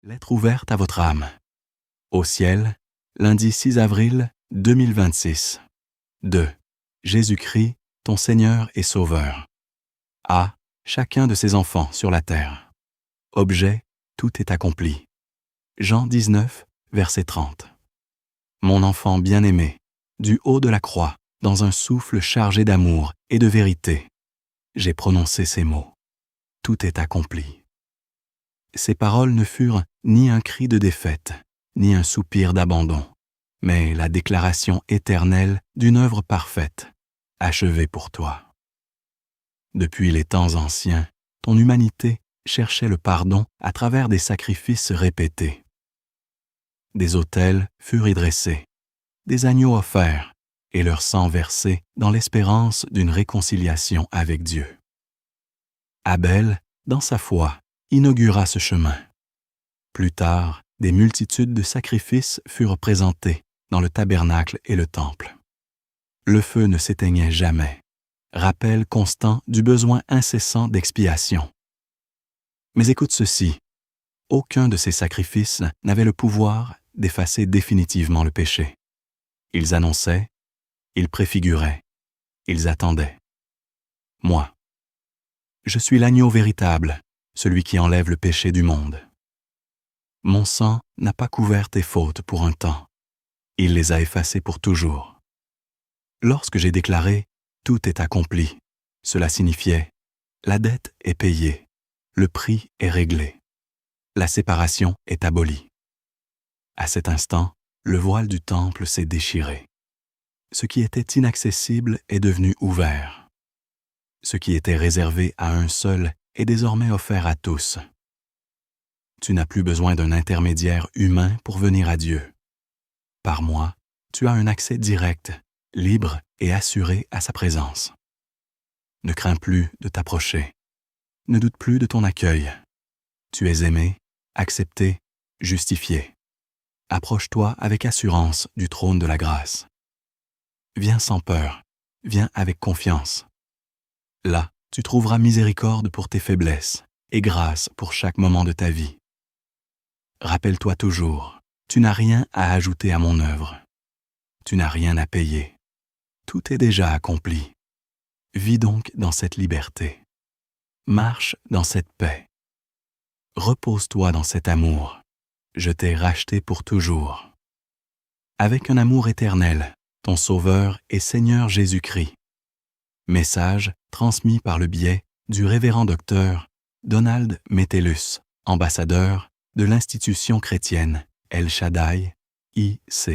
Lettre ouverte à votre âme. Au ciel, lundi 6 avril 2026. 2. Jésus-Christ, ton Seigneur et Sauveur. A. Chacun de ses enfants sur la terre. Objet, tout est accompli. Jean 19, verset 30. Mon enfant bien-aimé, du haut de la croix, dans un souffle chargé d'amour et de vérité, j'ai prononcé ces mots. Tout est accompli. Ces paroles ne furent ni un cri de défaite, ni un soupir d'abandon, mais la déclaration éternelle d'une œuvre parfaite, achevée pour toi. Depuis les temps anciens, ton humanité cherchait le pardon à travers des sacrifices répétés. Des autels furent dressés, des agneaux offerts, et leur sang versé dans l'espérance d'une réconciliation avec Dieu. Abel, dans sa foi, inaugura ce chemin. Plus tard, des multitudes de sacrifices furent présentés dans le tabernacle et le temple. Le feu ne s'éteignait jamais, rappel constant du besoin incessant d'expiation. Mais écoute ceci, aucun de ces sacrifices n'avait le pouvoir d'effacer définitivement le péché. Ils annonçaient, ils préfiguraient, ils attendaient. Moi, je suis l'agneau véritable, celui qui enlève le péché du monde. Mon sang n'a pas couvert tes fautes pour un temps. Il les a effacées pour toujours. Lorsque j'ai déclaré « tout est accompli », cela signifiait « la dette est payée, le prix est réglé, la séparation est abolie ». À cet instant, le voile du temple s'est déchiré. Ce qui était inaccessible est devenu ouvert. Ce qui était réservé à un seul est désormais offert à tous. Tu n'as plus besoin d'un intermédiaire humain pour venir à Dieu. Par moi, tu as un accès direct, libre et assuré à sa présence. Ne crains plus de t'approcher. Ne doute plus de ton accueil. Tu es aimé, accepté, justifié. Approche-toi avec assurance du trône de la grâce. Viens sans peur, viens avec confiance. Là, tu trouveras miséricorde pour tes faiblesses et grâce pour chaque moment de ta vie. Rappelle-toi toujours, tu n'as rien à ajouter à mon œuvre. Tu n'as rien à payer. Tout est déjà accompli. Vis donc dans cette liberté. Marche dans cette paix. Repose-toi dans cet amour. Je t'ai racheté pour toujours. Avec un amour éternel, ton Sauveur et Seigneur Jésus-Christ. Message transmis par le biais du révérend docteur Donald Metellus, ambassadeur de l'institution chrétienne El Shaddai, ICE.